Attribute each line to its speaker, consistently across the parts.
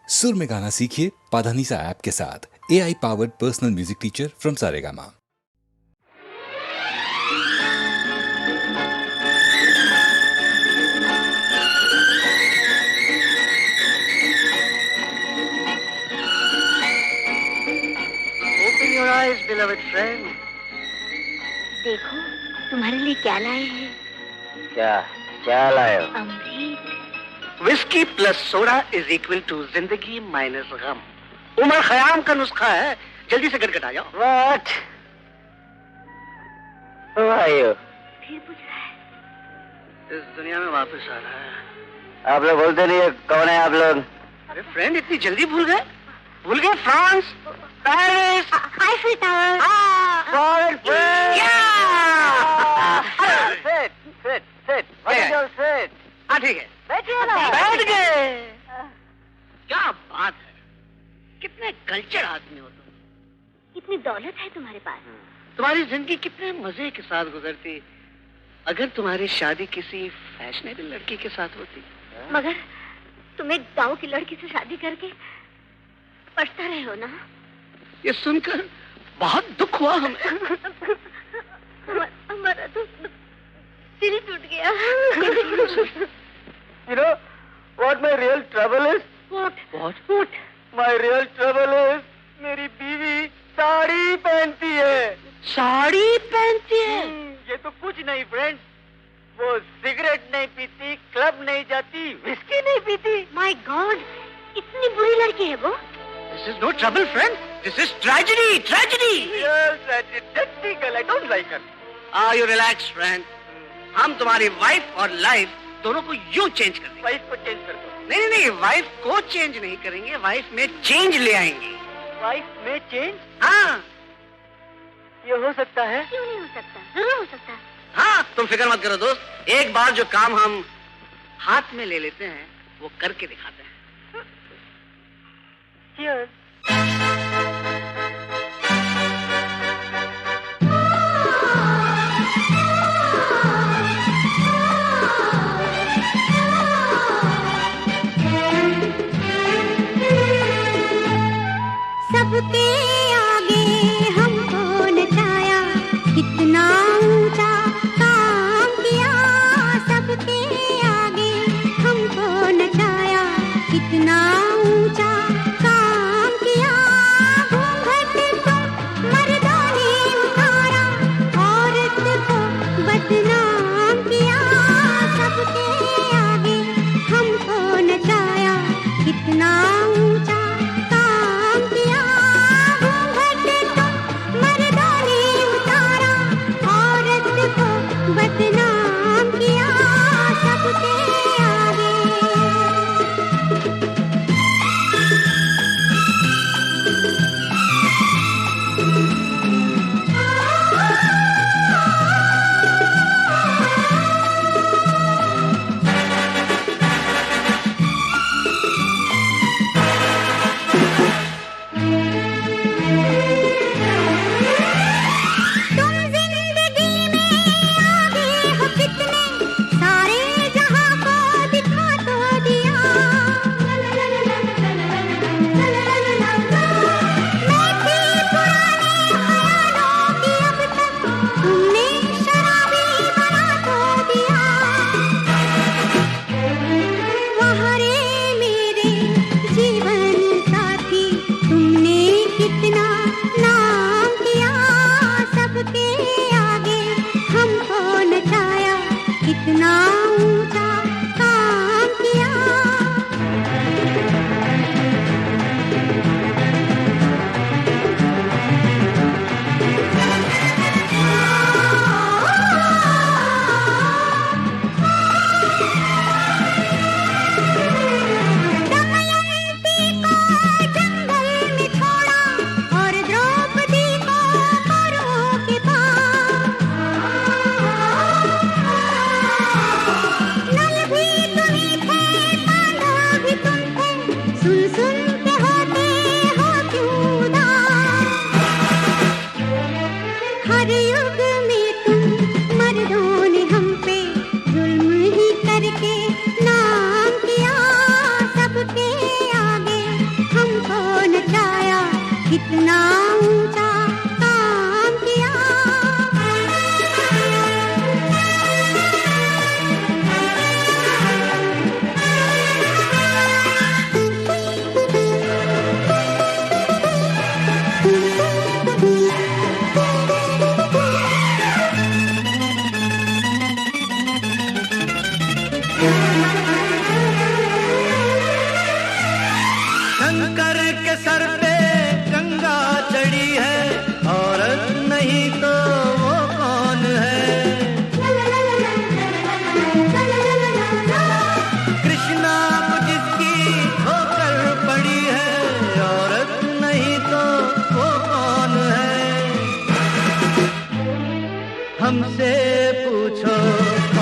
Speaker 1: सुर में गाना सीखिए पाधानीसा ऐप के साथ। AI powered personal music teacher from Saregama.
Speaker 2: Open your eyes, beloved friend.
Speaker 3: देखो तुम्हारे लिए क्या लाए हैं।
Speaker 2: क्या क्या लाए हो?
Speaker 3: अमृत।
Speaker 2: Whisky plus soda is equal to जिंदगी माइनस गम। उमर खयाम का नुस्खा है। जल्दी से गटगट आ जाओ। What? Who are you?
Speaker 3: फिर पूछ रहा है।
Speaker 2: इस दुनिया में वापस आ रहा है। आप लोग बोलते नहीं है, कौन है आप लोग? अरे फ्रेंड, इतनी जल्दी भूल गए? भूल गए? France, Paris,
Speaker 3: Eiffel tower.
Speaker 2: हाँ ठीक है,
Speaker 3: बैठिए ना।
Speaker 2: बैठ गए। क्या बात है, कितने कल्चर आदमी हो तुम।
Speaker 3: कितनी दौलत है तुम्हारे पास।
Speaker 2: तुम्हारी जिंदगी कितने मजे के साथ गुजरती अगर तुम्हारी शादी किसी फैशनेबल लड़की के साथ होती।
Speaker 3: मगर तुम एक गांव की लड़की से शादी करके पछता रहे हो ना।
Speaker 2: ये सुनकर बहुत दुख हुआ हमें।
Speaker 3: हमारा तो दिल टूट गया।
Speaker 2: You know what my real trouble is? What? My real trouble is मेरी बीवी साड़ी पहनती है। साड़ी पहनती है? ये तो कुछ नहीं फ्रेंड्स, वो सिगरेट नहीं पीती, क्लब नहीं जाती, विस्की नहीं पीती।
Speaker 3: माय गॉड, इतनी बुरी लड़की है वो।
Speaker 2: This is no trouble, friend. This is tragedy. Yes, tragedy girl. I don't like her. You relax, friend. हम तुम्हारी वाइफ और लाइफ दोनों को यूं चेंज कर देंगे। वाइफ को चेंज कर दो। नहीं, वाइफ को चेंज नहीं करेंगे, वाइफ में चेंज ले आएंगे। वाइफ में चेंज? हाँ। ये हो सकता है?
Speaker 3: क्यों नहीं हो सकता, जरूर हो सकता है।
Speaker 2: हाँ, तुम फिक्र मत करो दोस्त, एक बार जो काम हम हाथ में ले लेते हैं वो करके दिखाते हैं। Cheers.
Speaker 3: सबके आगे हमको नचाया, कितना ऊंचा काम किया। सबके आगे हमको नचाया, कितना ऊंचा काम किया। घूंघट को मर्दों ने उतारा, औरत को बदनाम किया। सबके आगे हमको नचाया, कितना ऊंचा काम किया। घूंघट को मर्दों ने उतारा, औरत को बदनाम किया। सबके आगे। तुम जिंदगी में आगे हो कितने, सारे जहां को दिखा तो दिया। मैं थी पुराने ख्यालों की, अब तक तुमने शराबी बना तो दिया। वहाँ रे मेरे जीवन साथी, तुमने कितना नाम किया। सबके आगे हमको नचाया, कितना ऊंचा काम किया। दमयंती को जंगल में छोड़ा, और द्रौपदी को कौरवों के पास। नल भी तुम्ही थे, पांडव भी तुम थे, सुन सुन के होते हो क्यों उदास। हर युग में तुम मर्दों ने हम पे जुल्म ही करके नाम किया। सबके आगे कितना ऊंचा काम किया।
Speaker 4: शंकर के सर पे गंगा चढ़ी है, औरत नहीं तो वो कौन है? कृष्णा को जिसकी ठोकर पड़ी है, औरत नहीं तो वो कौन है? हमसे पूछो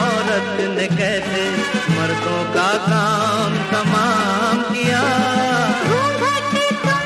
Speaker 4: औरत ने कैसे मर्दों का काम तमाम किया।
Speaker 3: घूंघट तुम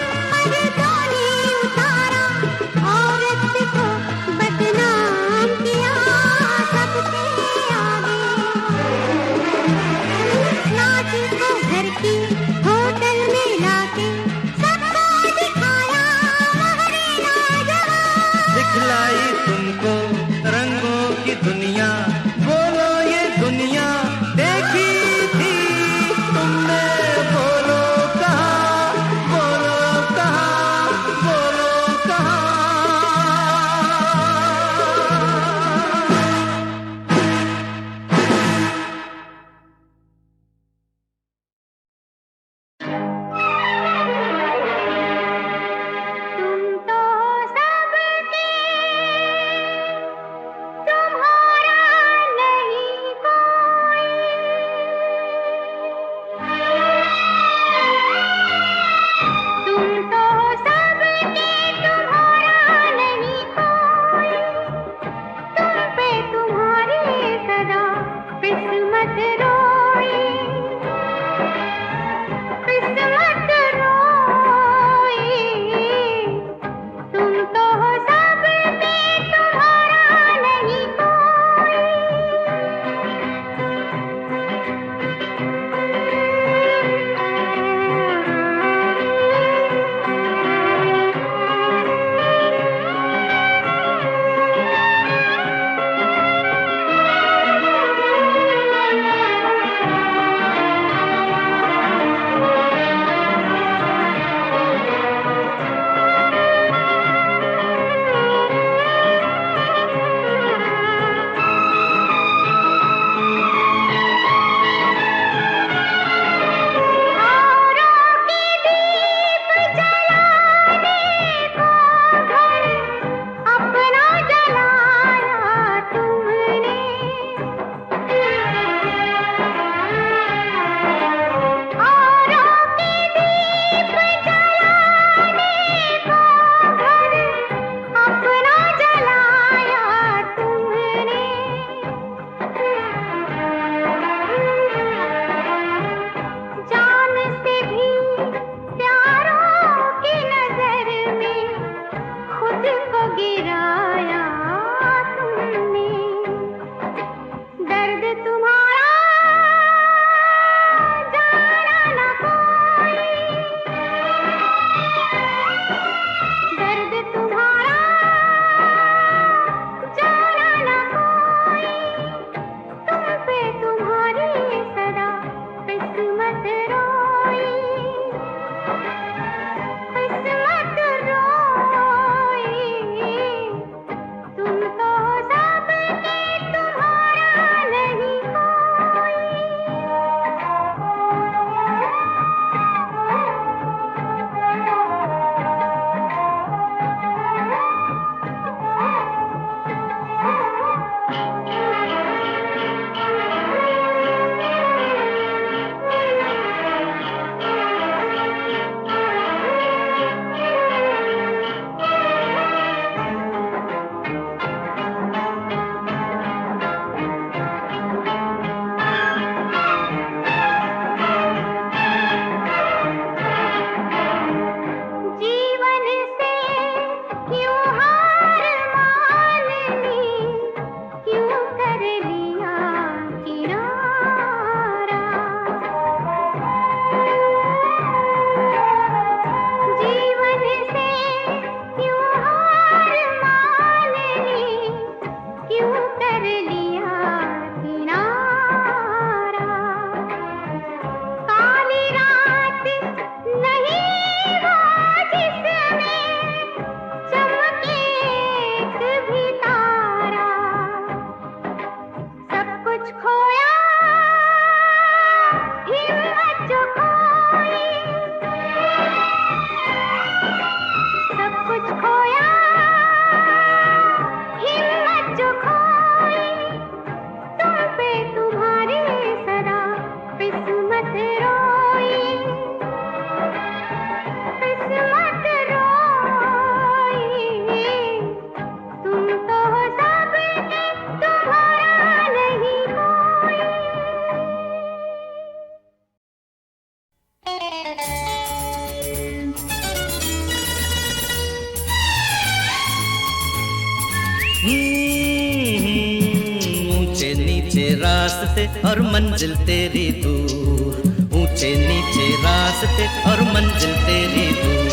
Speaker 4: रास्ते और मंजिल तेरी दूर, ऊंचे नीचे रास्ते और मंजिल तेरी दूर,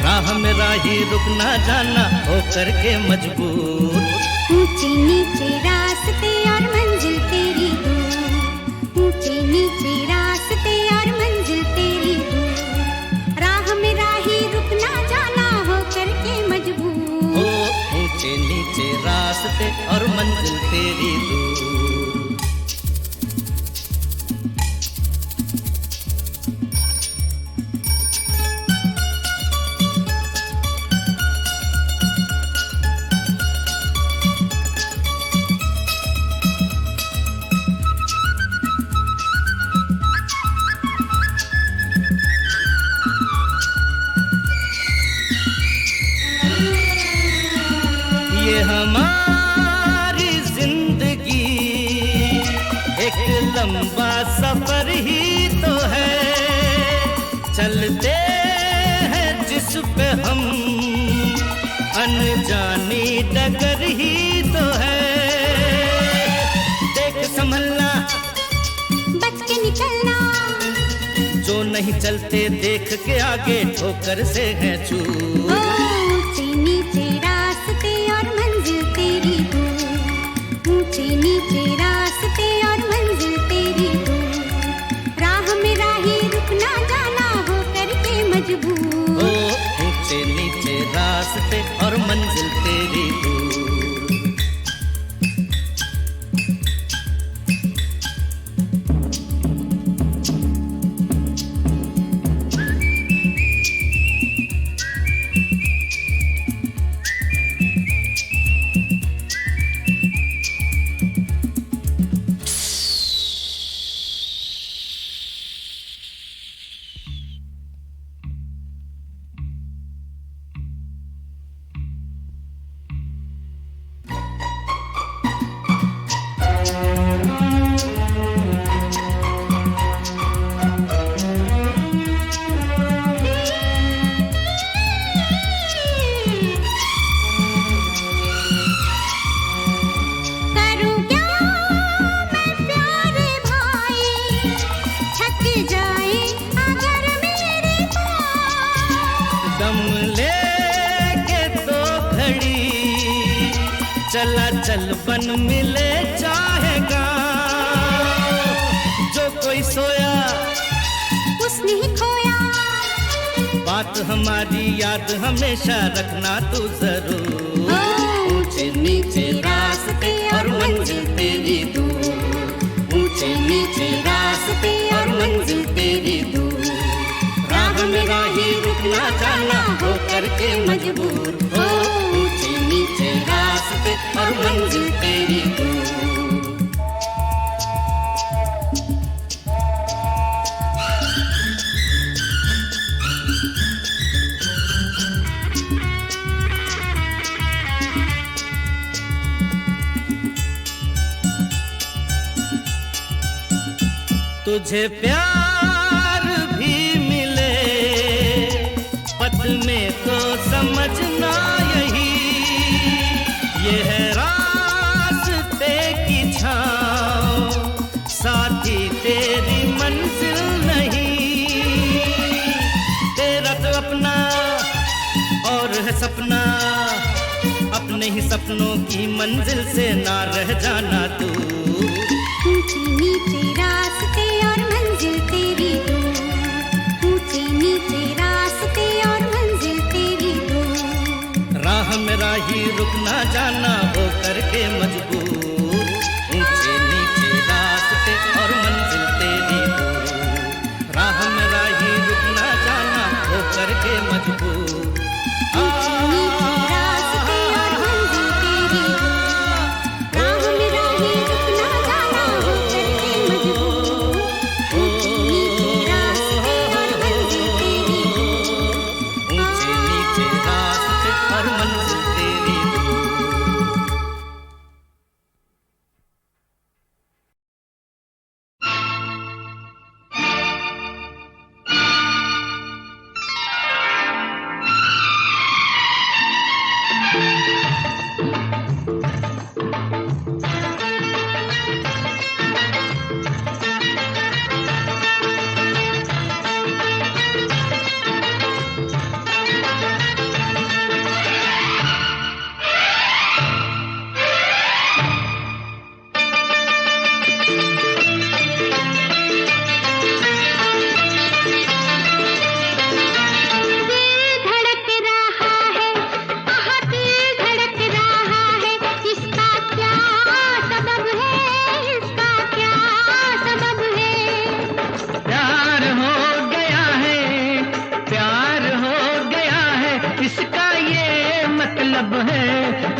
Speaker 4: राह में राही रुक ना जाना हो करके मजबूर।
Speaker 3: ऊंचे नीचे रास्ते और मंजिल तेरी दूर, ऊंचे नीचे रास्ते और मंजिल तेरी दूर, राह में राही रुक ना जाना हो करके मजबूर।
Speaker 4: ओ ऊंचे नीचे रास्ते और मंजिल तेरी दूर। ये हमारी जिंदगी एक लंबा सफर ही तो है, चलते हैं जिस पे हम अनजानी डगर ही तो है। देख संभलना
Speaker 3: बच के निकलना,
Speaker 4: जो नहीं चलते देख के आगे ठोकर से है चूक।
Speaker 3: ऊंचे नीचे रास्ते और मंजिल तेरी दूर, ऊंचे नीचे रास्ते और मंजिल तेरी दूर, राह में राही रुक ना जाना हो करके मजबूर।
Speaker 4: ओ ऊंचे नीचे रास्ते और मंजिल तेरी दूर।
Speaker 3: करूं क्या मैं प्यारे भाई, थक जाए अगर मेरे पाँव।
Speaker 4: दम लेके तो खड़ी चला चल बन मिले चाहेगा, जो कोई सोया
Speaker 3: उसने ही खोया,
Speaker 4: बात हमारी याद हमेशा रखना तू जरूर। ऊंचे नीचे रास्ते और मंजिल तेरी दूर, ऊंचे नीचे रास्ते और मंजिल तेरी दूर, राह में राही रुक ना जाना हो करके मजबूर। ओ ऊंचे नीचे रास्ते और मंजिल तेरी दूर। तुझे प्यार भी मिले पथ में तो समझना यही, ये है रास्ते की छाँव साथी तेरी मंजिल नहीं। तेरा तो अपना और है सपना, अपने ही सपनों की मंजिल से ना रह जाना तू।
Speaker 3: ऊंचे नीचे रास्ते और मंजिल तेरी दूर, ऊंचे नीचे रास्ते और मंजिल तेरी दूर,
Speaker 4: राह में राही रुक ना जाना हो करके मजबूर। ऊंचे नीचे रास्ते और मंजिल तेरी दूर, राह में राही रुक ना जाना हो करके मजबूर।
Speaker 3: ऊंचे नीचे रास्ते और मंजिल तेरी दूर, राह में राही रुक ना जाना हो करके मजबूर। ऊंचे नीचे रास्ते और मंजिल तेरी दूर,
Speaker 4: ऊंचे नीचे रास्ते और मंजिल तेरी दूर।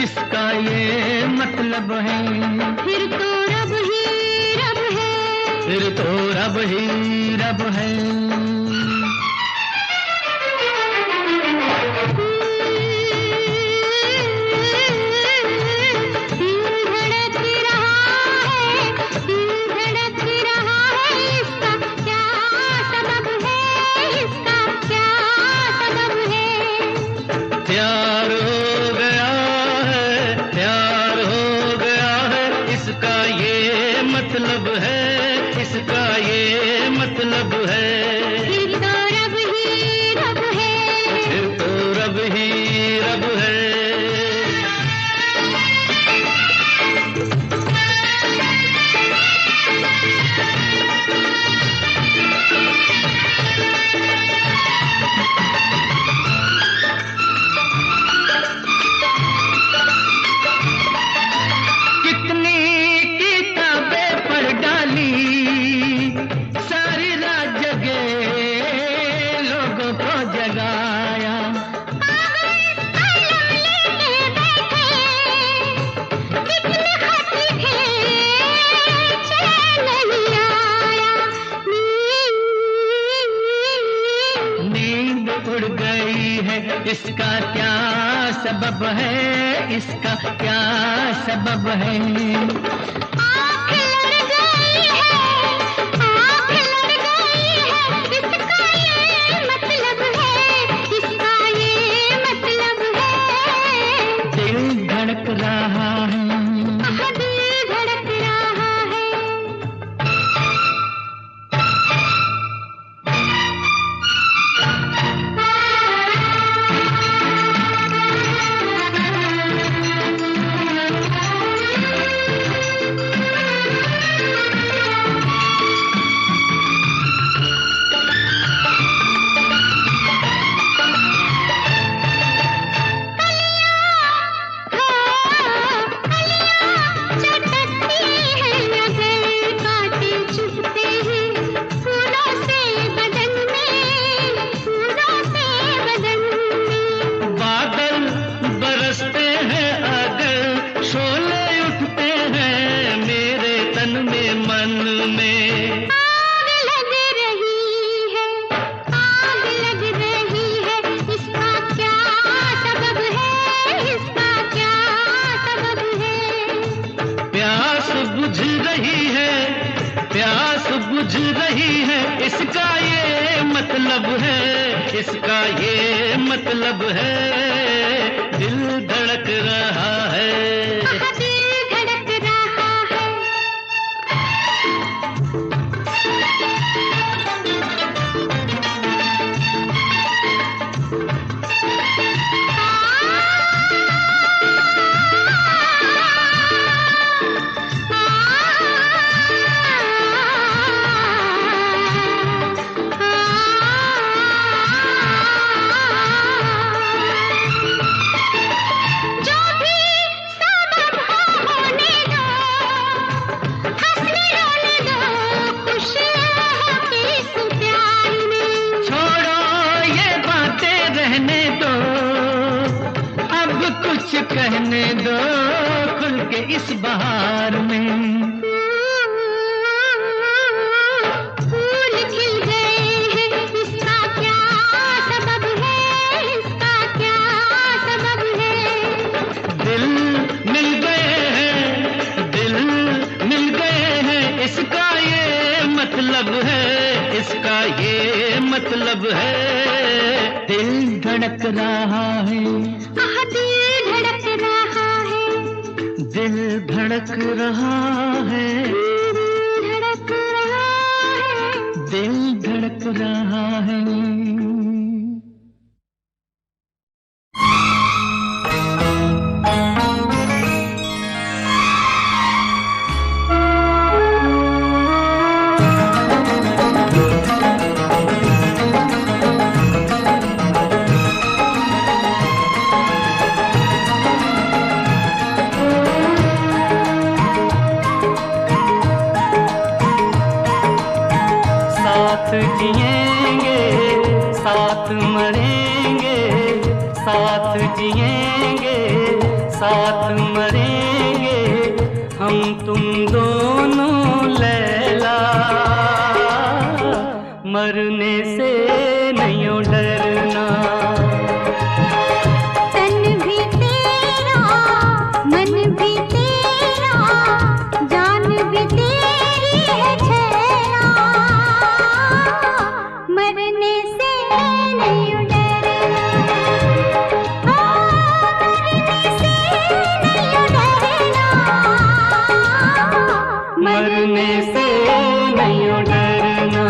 Speaker 4: इसका ये मतलब है।
Speaker 3: फिर तो रब ही रब है,
Speaker 4: फिर तो रब ही रब है। प्यार हो गया है, प्यार हो गया है, इसका ये मतलब है, इसका ये मतलब है।
Speaker 3: फिर तो रब ही रब है,
Speaker 4: फिर तो रब ही रब है। इसका क्या सबब है, इसका क्या सबब है।
Speaker 3: आँख लड़ गई है, आँख लड़ गई है, इसका ये मतलब है, इसका ये मतलब है।
Speaker 4: दिल धड़क रहा है,
Speaker 3: दिल धड़क रहा है।
Speaker 4: बुझ रही है, इसका ये मतलब है, इसका ये मतलब है। दिल धड़क रहा है,
Speaker 3: दिल धड़क रहा है।
Speaker 4: कहने दो खुल के इस बहार में।
Speaker 3: फूल खिल गए हैं, इसका क्या सबब है, इसका क्या सबब है।
Speaker 4: दिल मिल गए हैं, दिल मिल गए हैं, इसका ये मतलब है, इसका ये मतलब है। दिल धड़क रहा है, दिल धड़क रहा है,
Speaker 3: धड़क रहा है,
Speaker 4: दिल धड़क रहा है। साथ जिएंगे, साथ मरेंगे, साथ जिएंगे, साथ मरेंगे हम तुम दोनों लैला, मरने से नहीं डरना।
Speaker 3: तन भी तेरा मन भी तेरा जान भी तेरी है छैला, मरने से नहीं डरना,
Speaker 4: मरने से नहीं डरना।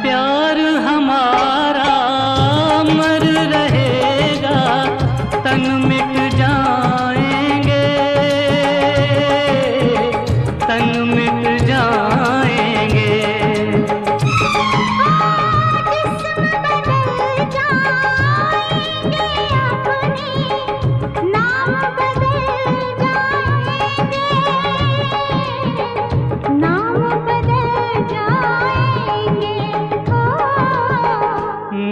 Speaker 4: प्यार हमारा अमर रहेगा, तन मिट जाएंगे, तन मिट जाएंगे।
Speaker 3: जिस्म बदल जाएंगे अपने नाम बदल जाएंगे, नाम बदल जाएंगे।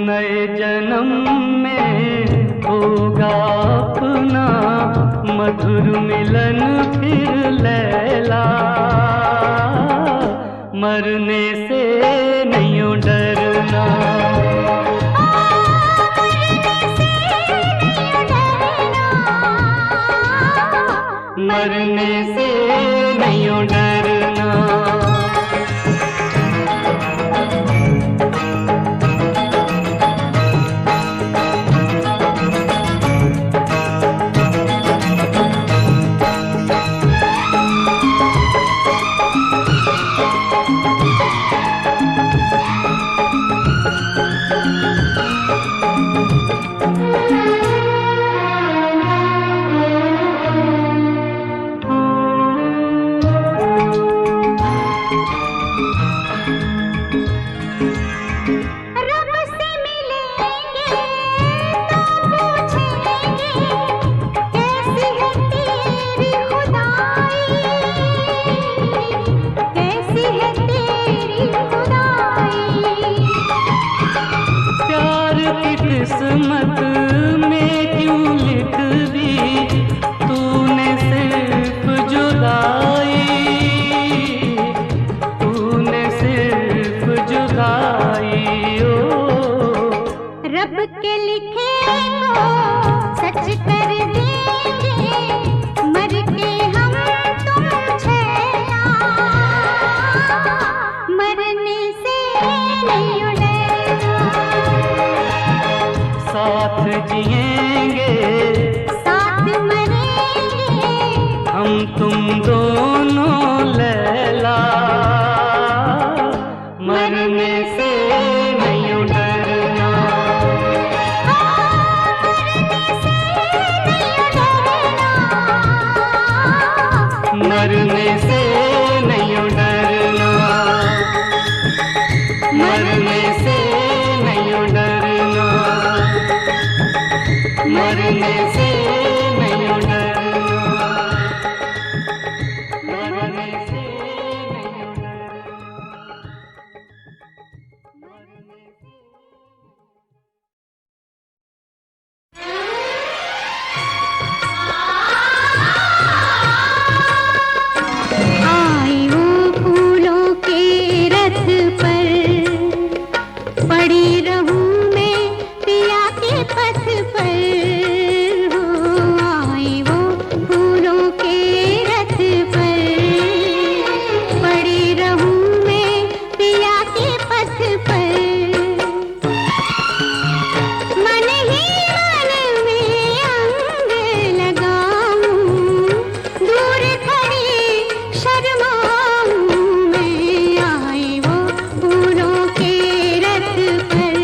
Speaker 4: नए जन्म में होगा अपना मधुर मिलन फिर लैला, मरने से नहीं डरना। मरने से नहीं डरना।
Speaker 3: रब से मिलेंगे तो पूछेंगे कैसी है तेरी खुदाई, कैसी है तेरी खुदाई।
Speaker 4: प्यार की किस्मत में क्यों लिख दी तूने सिर्फ जुदाई, तूने सिर्फ जुदाई। ओ
Speaker 3: रब के लिखे को सच कर देंगे, मर के हम तुम छैला, मरने से नहीं डरना।
Speaker 4: साथ जिएंगे
Speaker 3: साथ मरेंगे
Speaker 4: हम तुम दोनों लैला, मरने से नहीं डरना। मरने से नहीं डरना। मरने से नहीं डरना। मरने से नहीं डरना। मरने से नहीं
Speaker 3: आई वो फूलों के रथ पर, पड़ी रहूं मैं पिया के पथ पर। हो आई वो फूलों के रथ पर, पड़ी रहूं मैं पिया के पथ पर। मन ही मन में अंग लगाऊं, दूर खड़ी शर्माऊं मैं। आई वो फूलों के रथ पर,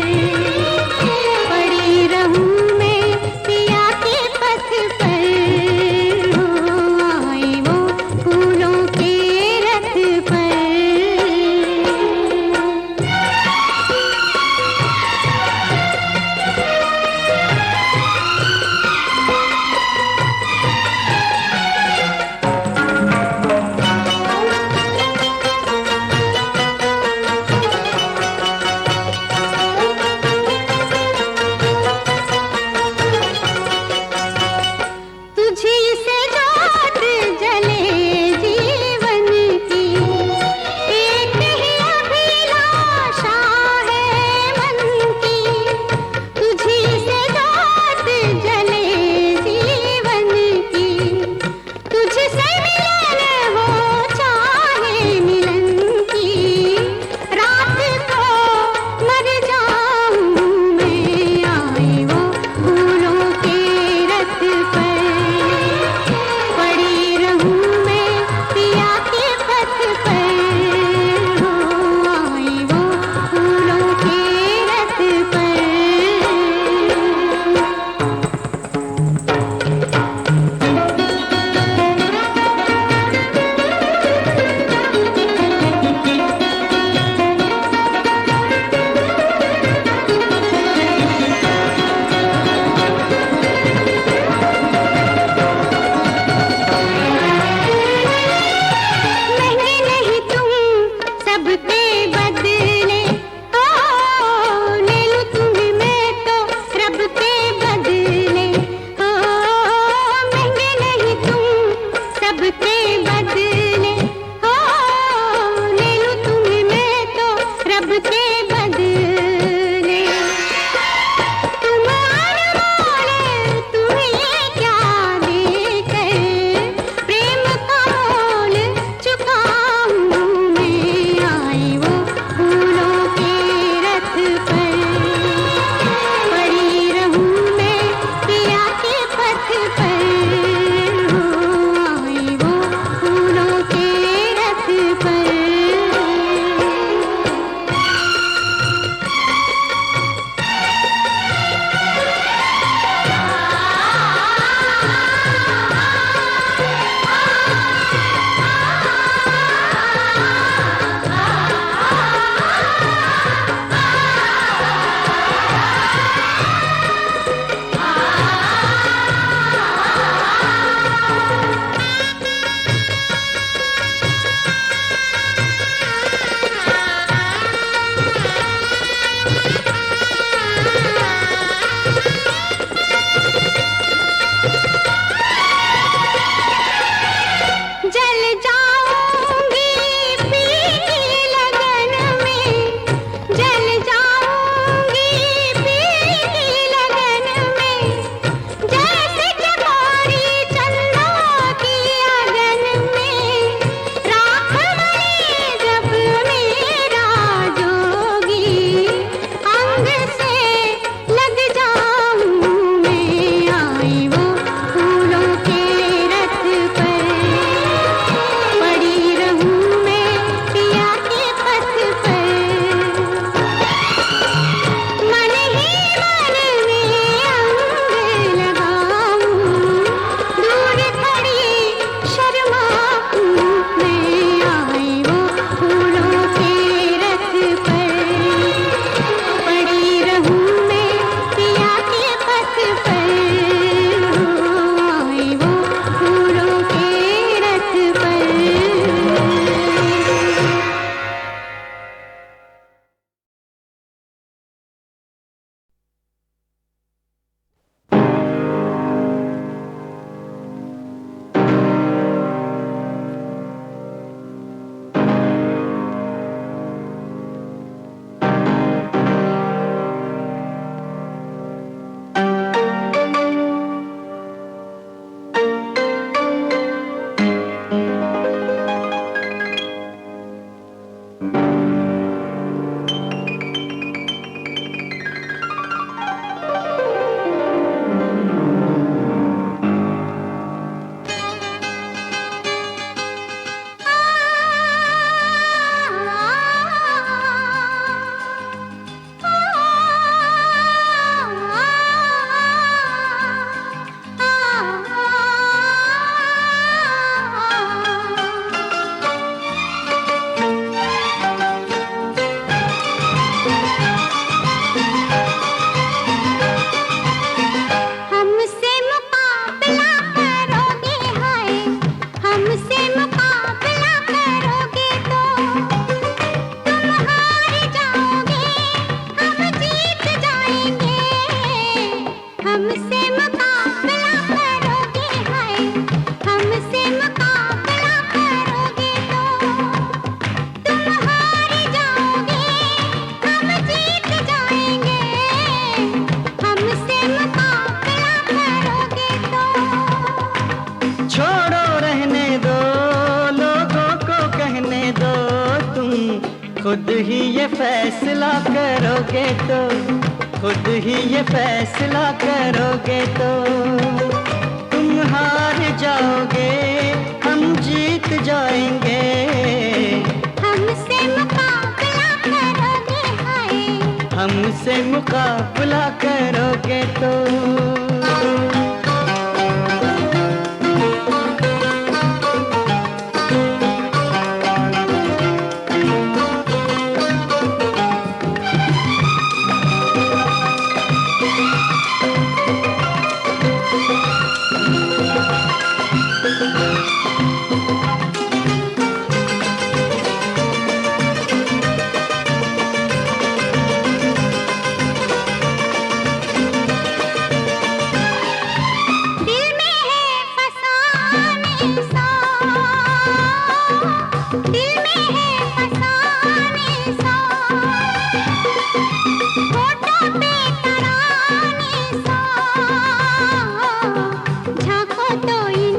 Speaker 5: फैसला करोगे तो, खुद ही ये फैसला करोगे तो, तुम हार जाओगे हम जीत जाएंगे।
Speaker 3: हमसे मुकाबला करोगे हाय,
Speaker 5: हमसे मुकाबला करोगे तो।
Speaker 3: दिल में है फसाने सा, दिल में है फसाने सा, होठों पे तराने सा, झांको तो इन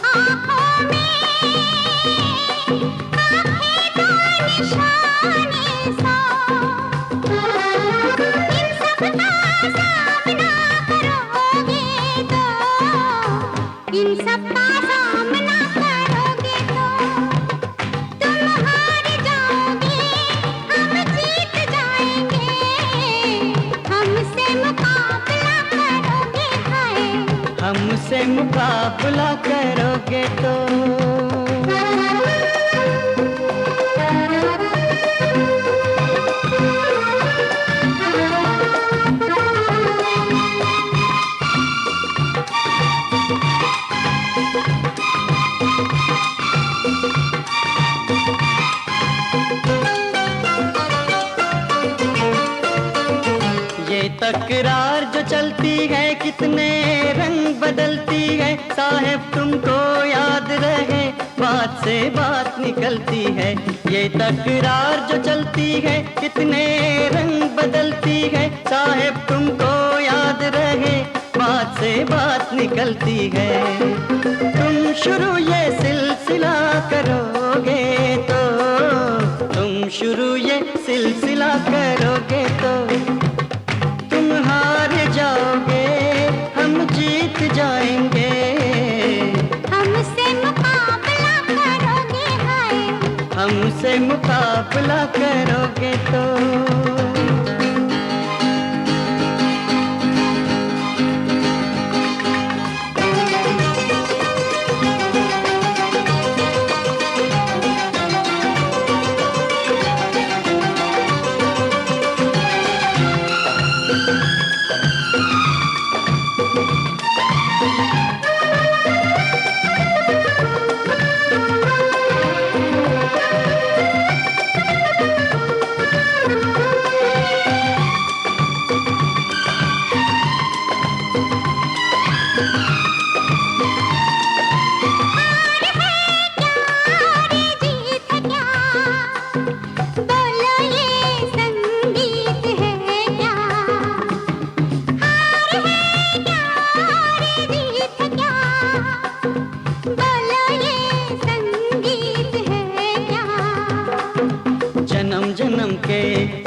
Speaker 3: आँखों में, आँखें तो निशाने सा, इन सब का सामना करोगे तो, इन सब का सामना करोगे तो, तुम हार जाओगे हम जीत जाएंगे। हमसे मुकाबला करोगे हाय,
Speaker 5: हमसे मुकाबला करोगे तो। ये तकरार जो चलती है कितने रंग बदलती है, साहेब तुमको याद रहे बात से बात निकलती है। ये तकरार जो चलती है कितने रंग बदलती है, साहेब तुमको याद रहे बात से बात निकलती है। तुम शुरू ये सिलसिला करोगे तो, तुम शुरू ये सिलसिला करोगे तो, तुम हार जाओगे हम जीत जाएंगे।
Speaker 3: हमसे मुकाबला करोगे हाय,
Speaker 5: हमसे मुकाबला करोगे तो।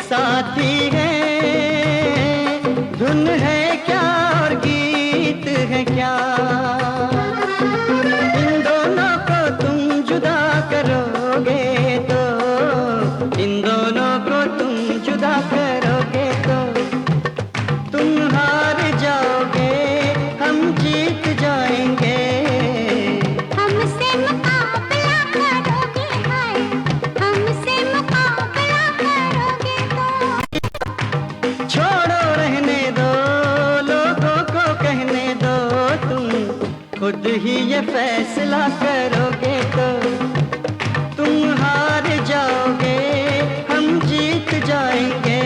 Speaker 5: साथी है, धुन है क्या और गीत है क्या, इन दोनों को तुम जुदा करोगे तो, इन दोनों को तुम जुदा करोगे तो, तुम हार जाओगे हम जीत जाएंगे।
Speaker 3: हमसे मुकाबला करोगे हाय, हमसे मुकाबला करोगे तो।
Speaker 5: छोड़ो रहने दो, लोगों को कहने दो, तुम खुद ही ये फैसला करोगे तो, तुम हार जाओगे हम जीत जाएंगे।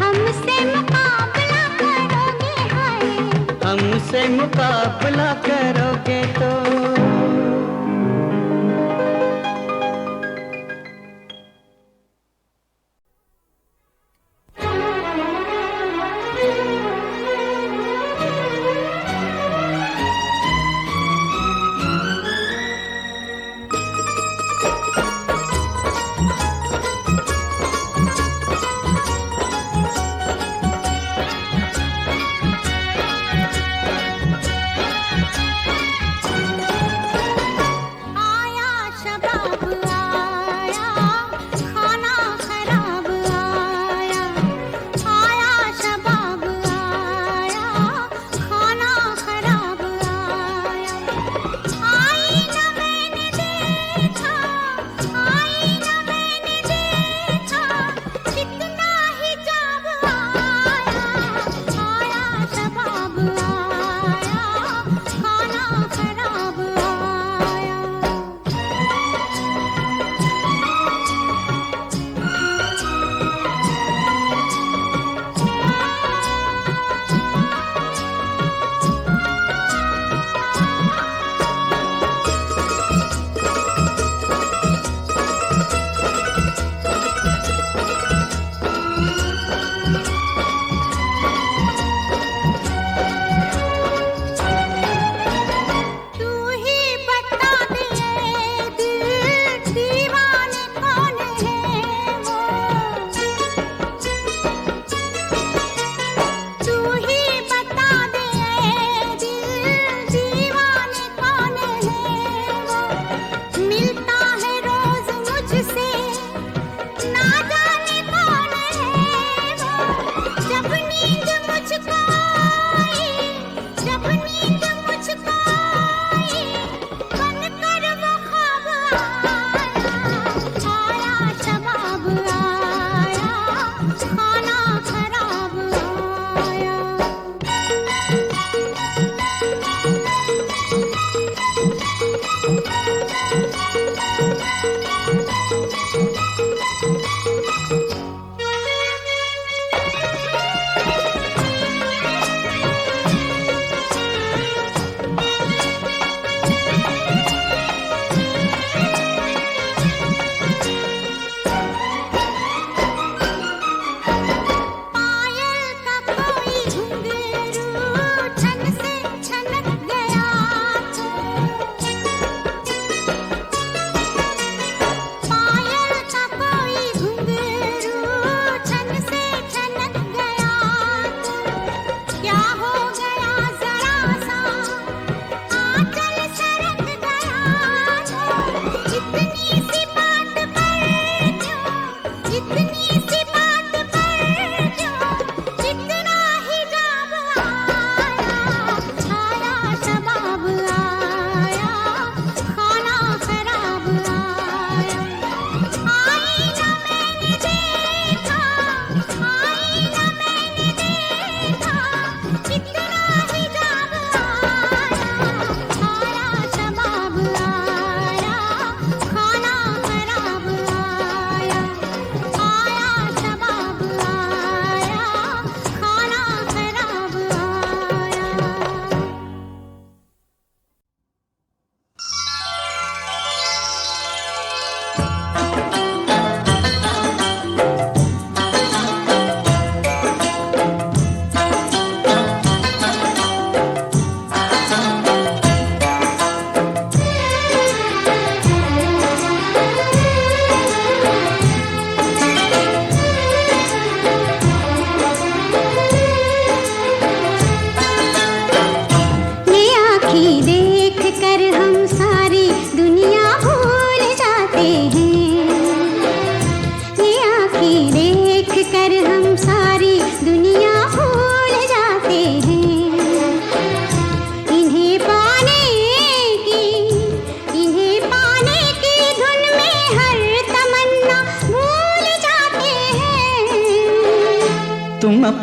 Speaker 3: हमसे मुकाबला करोगे हाय,
Speaker 5: हमसे मुकाबला करोगे तो।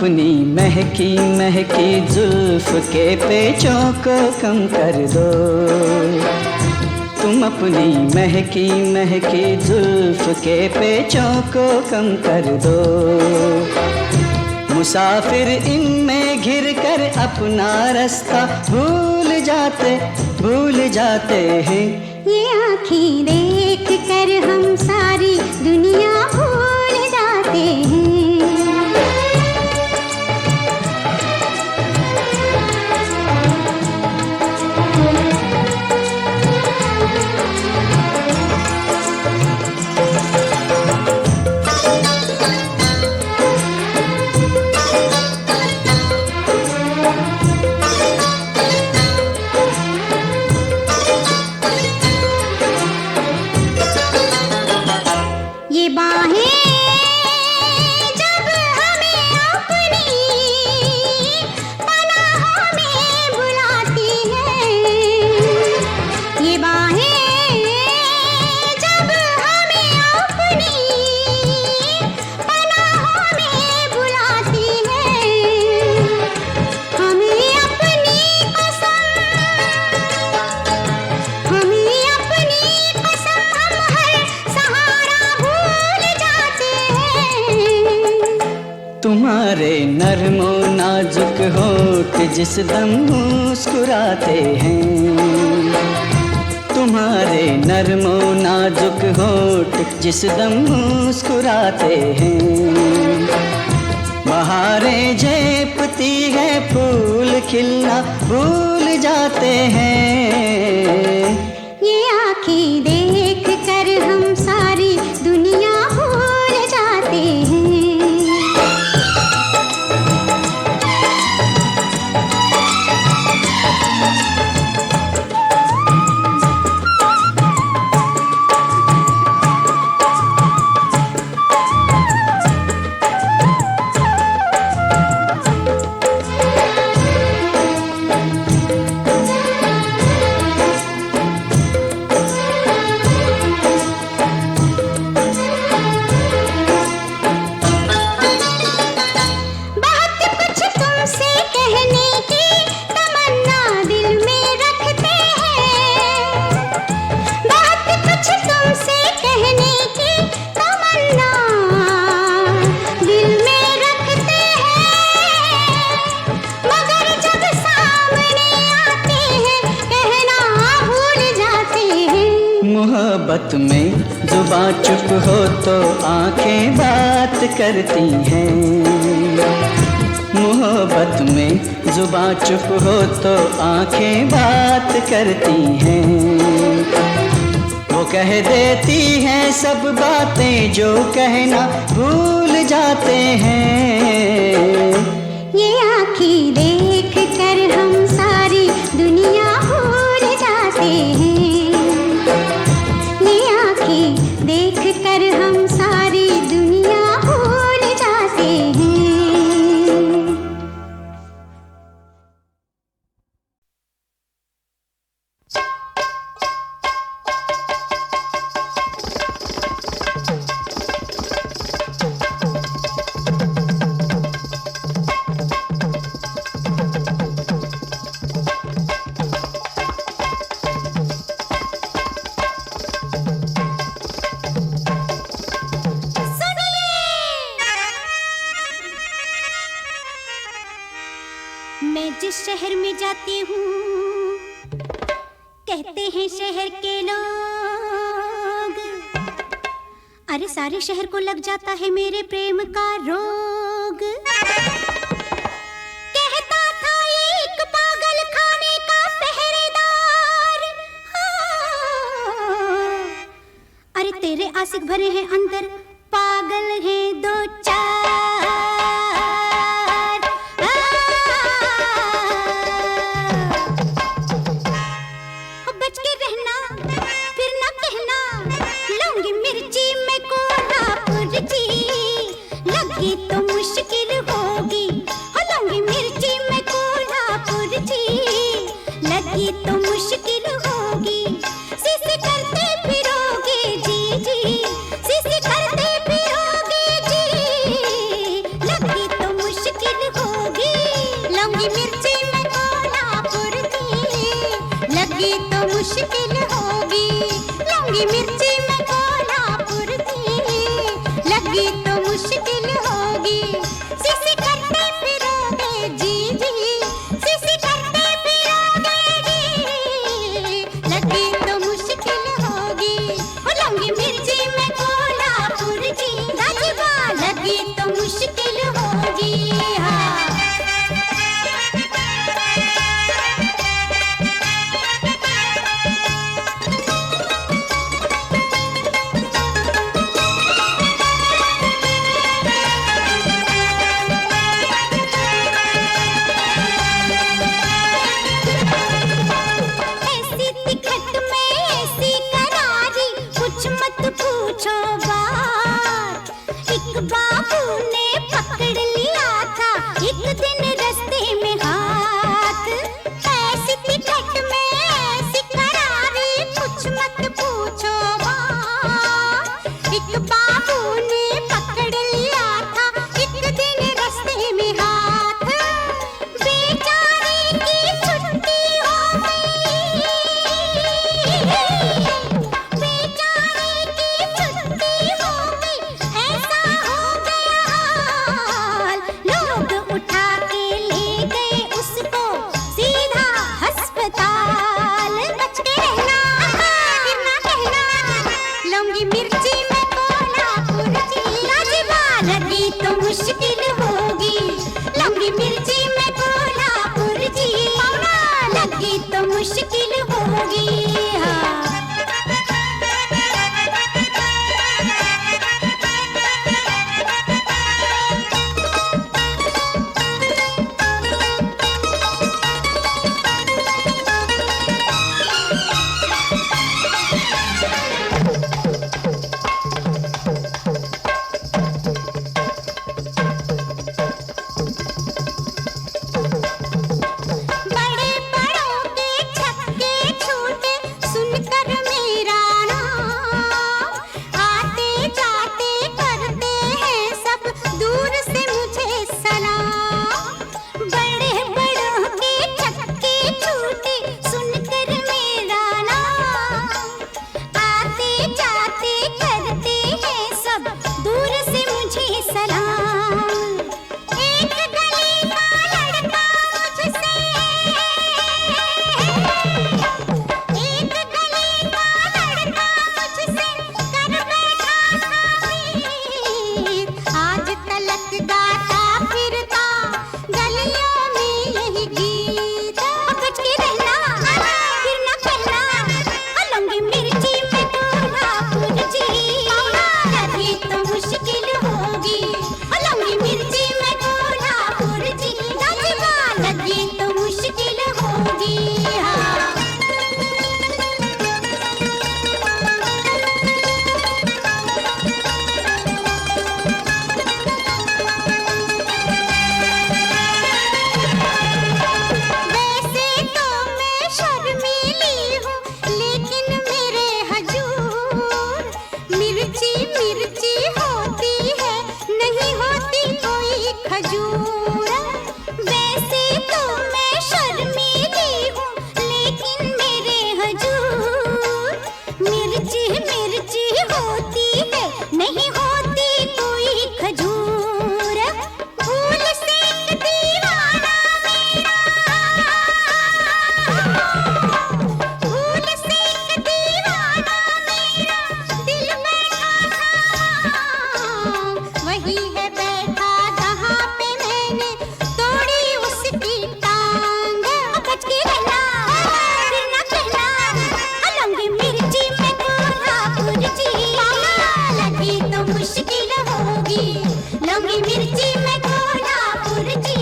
Speaker 5: अपनी महकी महकी जुल्फ के पेचों को कम कर दो। तुम अपनी महकी महकी जुल्फ के पेचों को कम कर दो। मुसाफिर इनमें घिर कर अपना रास्ता भूल जाते हैं।
Speaker 3: ये आँखें देख कर हम सारी दुनिया भूल जाते हैं। ये बाहें जब हमें अपनी पनाहों में बुलाती हैं, ये बाहें जब हमें अपनी पनाहों में बुलाती हैं, हमें अपनी कसम हम हर सहारा भूल जाते हैं।
Speaker 5: तुम्हारे नर्मो नाजुक होठ जिस दम मुस्कुराते हैं। तुम्हारे नर्मो नाजुक होठ जिस दम मुस्कुराते हैं। बहारें झेपती है फूल खिलना भूल जाते हैं।
Speaker 3: ये आँखें देख कर हम सारी दुनिया भूल जाते हैं।
Speaker 5: मोहब्बत में जुबां चुप हो तो आंखें बात करती हैं। मोहब्बत में जुबां चुप हो तो आंखें बात करती हैं। वो कह देती हैं सब बातें जो कहना भूल जाते हैं।
Speaker 3: ये आँखें देख कर हम सारी दुनिया भूल जाते हैं। ये आँखें देख कर हम सारी दुनिया भूल जाते हैं। मैं जिस शहर में जाती हूँ कहते हैं शहर के लोग, अरे सारे शहर को लग जाता है मेरे प्रेम का रोग। कहता था एक पागल खाने का पहरेदार, हाँ। अरे तेरे आशिक भरे हैं अंदर, पागल हैं दो चार। तो मुश्किल होगी, लौंगी मिर्ची में कोल्हापुर जी, लगी तो मुश्किल होगी। सिस करते फिरोगे जी जी, सिस करते मुश्किल होगी। लौंगी मिर्ची में कोल्हापुर की लगी तो मुश्किल होगी। सिसी करते फिरोगे जी जी, सिसी करते फिरोगे जी, लगी तो मुश्किल होगी। ओ लौंगी मिर्ची में कोल्हापुर की गाजीबा लगी तो मुश्किल होगी। हाँ ऐसी तिखट में ऐसी करारी कुछ मत पूछो बात। एक बाबू ने पकड़ लिया था एक दिन रास्ते में हाथ। ऐसी तिखट में ऐसी करारी कुछ मत पूछो बात। एक बाबू ने पकड़ लिया था एक दिन रास्ते में हाथ। बेचारे की छुट्टी हो गई, बेचारे की छुट्टी हो गई, ऐसा हो गया हाल। लोग उठा के ले गए उसको सीधा अस्पताल। बच के रहना फिर ना कहना, लौंगी मिर्ची में कोल्हापुर की गाजीबा लगी तो मुश्किल होगी। लौंगी मिर्ची में कोल्हापुर की लगी तो मुश्किल होगी। हाँ बड़े बड़ों के छक्के छूटे सुनकर मेरा नाम। आते जाते करते हैं सब दूर से मुझे सलाम। बड़े बड़ों के छक्के छूटे सुनकर मेरा नाम। आते जाते करते हैं सब दूर से मुझे सलाम। एक गली का लड़का मुझसे, एक गली का लड़का मुझसे कर बैठा था मीत। आज तलक गाता फिरता गलियों में यही गीत। बच के रहना फिर ना कहना, लौंगी मिर्ची में कोल्हापुर की लगी तो मुश्किल होगी। लौंगी मिर्ची में कोल्हापुर की गाजीबा लगी तो मुश्किल होगी। हाँ वैसे तो मैं शर्मीली हूँ लेकिन मेरे हजूर मिर्ची मिर्ची होती है, नहीं होती कोई खजूर। वैसे तो मैं शर्मीली हूँ लेकिन मेरे हजूर मिर्ची मिर्ची होती है, नहीं होती कोई खजूर। फूल से एक दीवाना मेरा, फूल से एक दीवाना मेरा दिल बैठा था। वही है बैठा जहाँ पे मैंने तोड़ी उसकी टांग। बच के रहना फिर ना कहना, लौंगी मिर्ची में कोल्हापुर की लगी तो मुश्किल होगी। लौंगी मिर्ची में कोल्हापुर की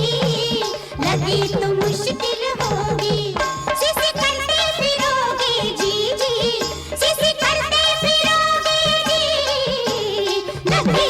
Speaker 3: लगी तो मुश्किल होगी। सिसी करते फिरोगे जी जी, सिसी करते फिरोगे जी, लगी